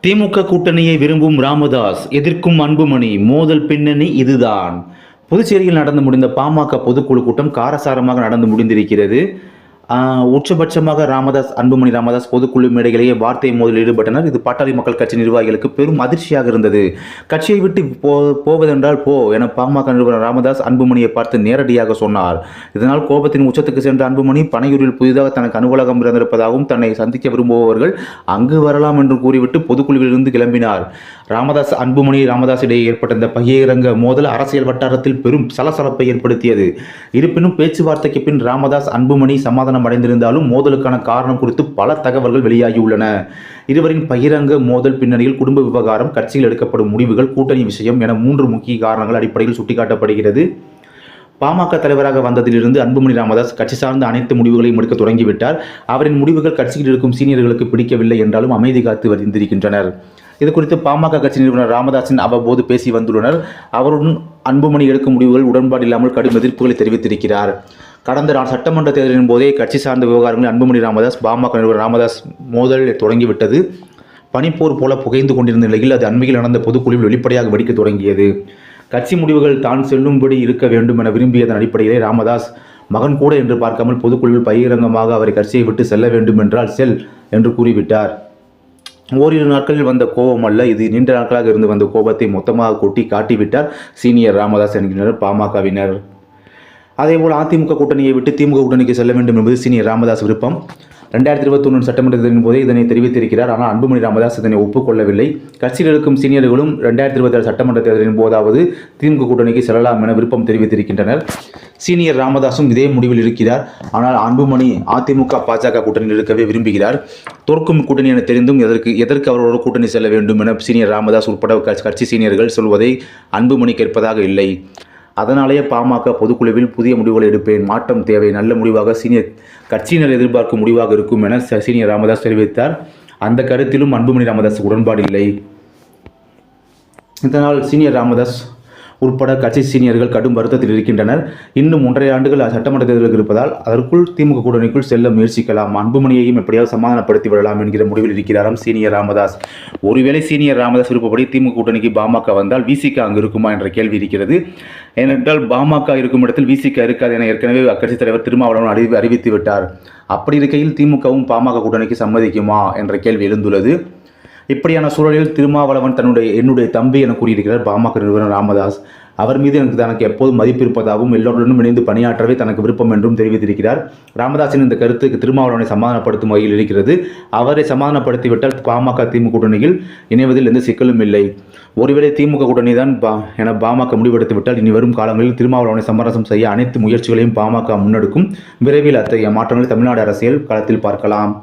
திமுக கூட்டணியை விரும்பும் ராமதாஸ், எதிர்க்கும் அன்புமணி, மோதல் பின்னணி இதுதான். புதுச்சேரியில் நடந்து முடிந்த பாமக பொதுக்குழு கூட்டம் காரசாரமாக நடந்து முடிந்திருக்கிறது. உச்சபட்சமாக அன்புமணி ராமதாஸ் பொதுக்குழு மேடைகளிலேயே வார்த்தை மோதலில் ஈடுபட்டனர். இது பாட்டாளி மக்கள் கட்சி நிர்வாகிகளுக்கு பெரும் அதிர்ச்சியாக இருந்தது. கட்சியை விட்டு போவதென்றால் போ என பாமக நிறுவனர் ராமதாஸ் அன்புமணியை பார்த்து நேரடியாக சொன்னார். இதனால் கோபத்தின் உச்சத்துக்கு சென்ற அன்புமணி பனையூரில் புதிதாக தனக்கு அலுவலகம் இருந்திருப்பதாகவும் தன்னை சந்திக்க விரும்புபவர்கள் அங்கு வரலாம் என்று கூறிவிட்டு பொதுக்குழுவிலிருந்து கிளம்பினார். ராமதாஸ் இடையே ஏற்பட்ட இந்த பகிரங்க மோதல் அரசியல் வட்டாரத்தில் பெரும் சலசலப்பை ஏற்படுத்தியது. இருப்பினும் பேச்சுவார்த்தைக்கு பின் ராமதாஸ் அன்புமணி சமாதானம் அடைந்திருந்தாலும் மோதலுக்கான காரணம் குறித்து பல தகவல்கள் வெளியாகியுள்ளன. இருவரின் பகிரங்க மோதல் பின்னணியில் குடும்ப விவகாரம், கட்சியில் எடுக்கப்படும் முடிவுகள், கூட்டணி விஷயம் என 3 முக்கிய காரணங்கள் அடிப்படையில் சுட்டிக்காட்டப்படுகிறது. பாமக தலைவராக வந்ததிலிருந்து அன்புமணி ராமதாஸ் கட்சி சார்ந்த அனைத்து முடிவுகளையும் எடுக்க தொடங்கிவிட்டார். அவரின் முடிவுகள் கட்சியில் இருக்கும் சீனியர்களுக்கு பிடிக்கவில்லை என்றாலும் அமைதி காத்து வந்திருக்கின்றனர். இது குறித்து பாமக கட்சி நிறுவனர் ராமதாஸின் அவ்வப்போது பேசி வந்துள்ளனர். அவருடன் அன்புமணி எடுக்கும் முடிவுகள் உடன்பாடு இல்லாமல் கடும் எதிர்ப்புகளை தெரிவித்திருக்கிறார். கடந்த சட்டமன்ற தேர்தலின் போதே கட்சி சார்ந்த விவகாரங்களில் அன்புமணி ராமதாஸ் பாமக நிறுவனர் ராமதாஸ் மோதல் தொடங்கிவிட்டது. பனிப்போர் போல புகைந்து கொண்டிருந்த நிலையில் அது அண்மையில் நடந்த பொதுக்குழுவில் வெளிப்படையாக வெடிக்க தொடங்கியது. கட்சி முடிவுகள் தான் செல்லும்படி இருக்க வேண்டும் என விரும்பியதன் அடிப்படையிலே ராமதாஸ் மகன் கூட என்று பார்க்காமல் பொதுக்குழுவில் பகிரங்கமாக அவரை கட்சியை விட்டு செல்ல வேண்டும் என்றால் செல் என்று கூறிவிட்டார். ஓரிரு நாட்களில் வந்த கோபம் அல்ல, இது நீண்ட நாட்களாக இருந்து வந்த கோபத்தை மொத்தமாக கொட்டி காட்டிவிட்டார் சீனியர் ராமதாஸ் என்கின்றனர் பாமகவினர். அதேபோல் அதிமுக கூட்டணியை விட்டு திமுக கூட்டணிக்கு செல்ல வேண்டும் என்பது சீனியர் ராமதாஸ் விருப்பம். 2021 சட்டமன்ற தேர்தலின் போதே இதனை தெரிவித்திருக்கிறார். ஆனால் அன்புமணி ராமதாஸ் இதனை ஒப்புக்கொள்ளவில்லை. கட்சியில் இருக்கும் சீனியர்களும் 2027 சட்டமன்ற தேர்தலின் போதாவது திமுக கூட்டணிக்கு செல்லலாம் என விருப்பம் தெரிவித்திருக்கின்றனர். சீனியர் ராமதாசும் இதே முடிவில் இருக்கிறார். ஆனால் அன்புமணி அதிமுக பாஜக கூட்டணியில் இருக்கவே விரும்புகிறார். தோற்கும் கூட்டணி என தெரிந்தும் எதற்கு அவரோட கூட்டணி செல்ல வேண்டும் என சீனியர் ராமதாஸ் உட்பட கட்சி சீனியர்கள் சொல்வதை அன்புமணி கேட்பதாக இல்லை. அதனாலேயே பாமக பொதுக்குழுவில் புதிய முடிவுகளை எடுப்பேன், மாற்றம் தேவை, நல்ல முடிவாக கட்சியினர் எதிர்பார்க்கும் முடிவாக இருக்கும் என சீனியர் ராமதாஸ் தெரிவித்தார். அந்த கருத்திலும் அன்புமணி ராமதாஸ் உடன்பாடு இல்லை. இதனால் சீனியர் ராமதாஸ் உட்பட கட்சி சீனியர்கள் கடும் வருத்தத்தில் இருக்கின்றனர். இன்னும் 1.5 ஆண்டுகள் சட்டமன்ற தேர்தலுக்கு இருப்பதால் அதற்குள் திமுக கூட்டணிக்குள் செல்ல முயற்சிக்கலாம், அன்புமணியையும் எப்படியாவது சமாதானப்படுத்தி விடலாம் என்கிற முடிவில் இருக்கிறாராம் சீனியர் ராமதாஸ். ஒருவேளை சீனியர் ராமதாஸ் விருப்பப்படி திமுக கூட்டணிக்கு பாமக வந்தால் விசிக அங்கு இருக்குமா என்ற கேள்வி இருக்கிறது. ஏனென்றால் பாமக இருக்கும் இடத்தில் விசிக இருக்காது என ஏற்கனவே அக்கட்சித் தலைவர் திருமாவளவன் அறிவித்து விட்டார். அப்படி இருக்கையில் திமுகவும் பாமக கூட்டணிக்கு சம்மதிக்குமா என்ற கேள்வி எழுந்துள்ளது. இப்படியான சூழலில் திருமாவளவன் என்னுடைய தம்பி என கூறியிருக்கிறார் பாமக நிறுவனர் ராமதாஸ். அவர் மீது தனக்கு எப்போதும் மதிப்பு இருப்பதாகவும் எல்லோருடனும் இணைந்து பணியாற்றவே தனக்கு விருப்பம் என்றும் தெரிவித்திருக்கிறார். ராமதாஸின் இந்த கருத்துக்கு திருமாவளவனை சமாதானப்படுத்தும் வகையில் இருக்கிறது. அவரை சமாதானப்படுத்திவிட்டால் பாமக திமுக கூட்டணியில் இணைவதில் எந்த சிக்கலும் இல்லை. ஒருவேளை திமுக கூட்டணி தான் என பாமக முடிவெடுத்துவிட்டால் இனி வரும் காலங்களில் திருமாவளவனை சமரசம் செய்ய அனைத்து முயற்சிகளையும் பாமக முன்னெடுக்கும். விரைவில் அத்தகைய மாற்றங்களை தமிழ்நாடு அரசியல் களத்தில் பார்க்கலாம்.